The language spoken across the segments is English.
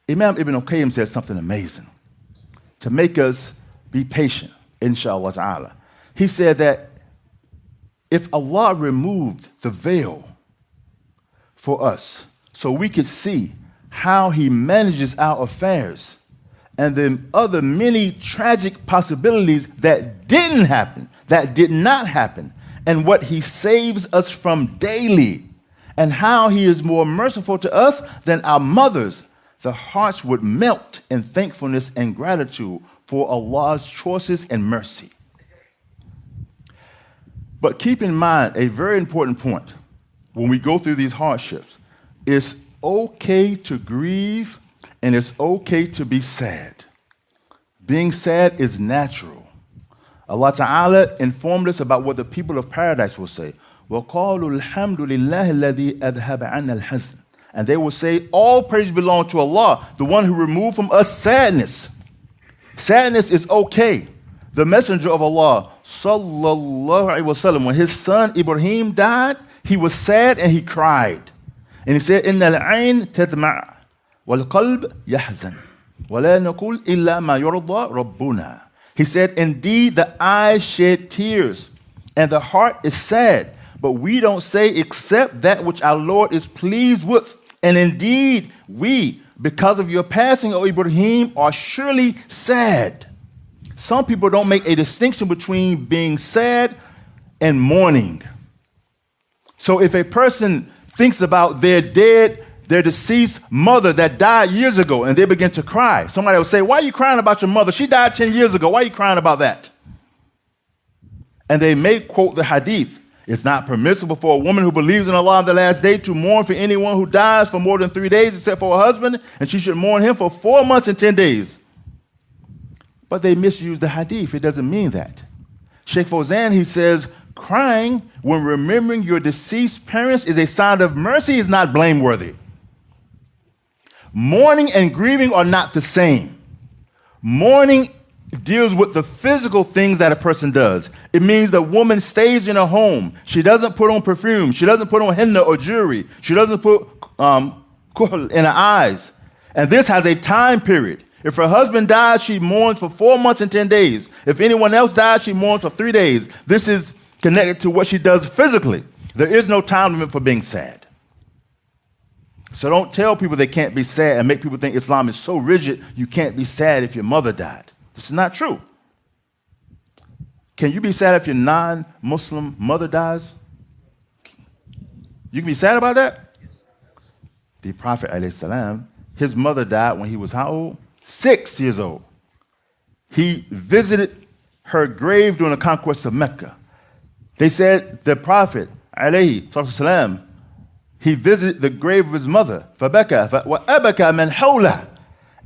Imam Ibn Qayyim said something amazing to make us be patient, inshallah ta'ala. He said that if Allah removed the veil for us so we could see how he manages our affairs and the other many tragic possibilities that didn't happen, that did not happen, and what he saves us from daily, and how he is more merciful to us than our mothers, the hearts would melt in thankfulness and gratitude for Allah's choices and mercy. But keep in mind a very important point when we go through these hardships. It's okay to grieve and it's okay to be sad. Being sad is natural. Allah Ta'ala informed us about what the people of paradise will say. وَقَالُوا الْحَمْدُ لِلَّهِ الَّذِي أَذْهَبَ عَنَّا الْحَزْنَ. And they will say, all praise belongs to Allah, the one who removed from us sadness. Sadness is okay. The Messenger of Allah, sallallahu alaihi wasallam, when his son Ibrahim died, he was sad and he cried. And he said, إِنَّ الْعَيْنِ تَدْمَعْ وَالْقَلْبِ يَحْزَنْ وَلَا نَقُولْ إِلَّا مَا يَرْضَى رَبُّنَا. He said, indeed, the eyes shed tears and the heart is sad, but we don't say except that which our Lord is pleased with. And indeed, we, because of your passing, O Ibrahim, are surely sad. Some people don't make a distinction between being sad and mourning. So if a person thinks about their deceased mother that died years ago, and they begin to cry, somebody will say, why are you crying about your mother? She died 10 years ago. Why are you crying about that? And they may quote the hadith. It's not permissible for a woman who believes in Allah on the last day to mourn for anyone who dies for more than 3 days except for her husband, and she should mourn him for 4 months and 10 days. But they misuse the hadith. It doesn't mean that. Sheikh Fawzan, he says, crying when remembering your deceased parents is a sign of mercy, is not blameworthy. Mourning and grieving are not the same. Mourning deals with the physical things that a person does. It means the woman stays in her home. She doesn't put on perfume. She doesn't put on henna or jewelry. She doesn't put kuhl in her eyes. And this has a time period. If her husband dies, she mourns for 4 months and 10 days. If anyone else dies, she mourns for 3 days. This is connected to what she does physically. There is no time limit for being sad. So don't tell people they can't be sad and make people think Islam is so rigid you can't be sad if your mother died. This is not true. Can you be sad if your non-Muslim mother dies? You can be sad about that? The Prophet ﷺ, his mother died when he was how old? 6 years old. He visited her grave during the conquest of Mecca. They said the Prophet ﷺ, he visited the grave of his mother, فَبَكَى وَأَبَكَى مَنْ حَوْلَهُ.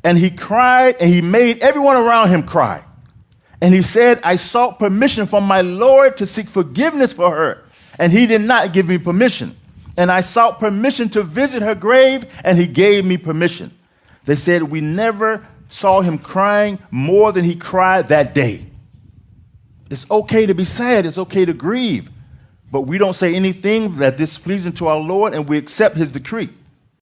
And he cried, and he made everyone around him cry. And he said, I sought permission from my Lord to seek forgiveness for her, and he did not give me permission. And I sought permission to visit her grave, and he gave me permission. They said, we never saw him crying more than he cried that day. It's okay to be sad. It's okay to grieve. But we don't say anything that displeasing to our Lord, and we accept his decree.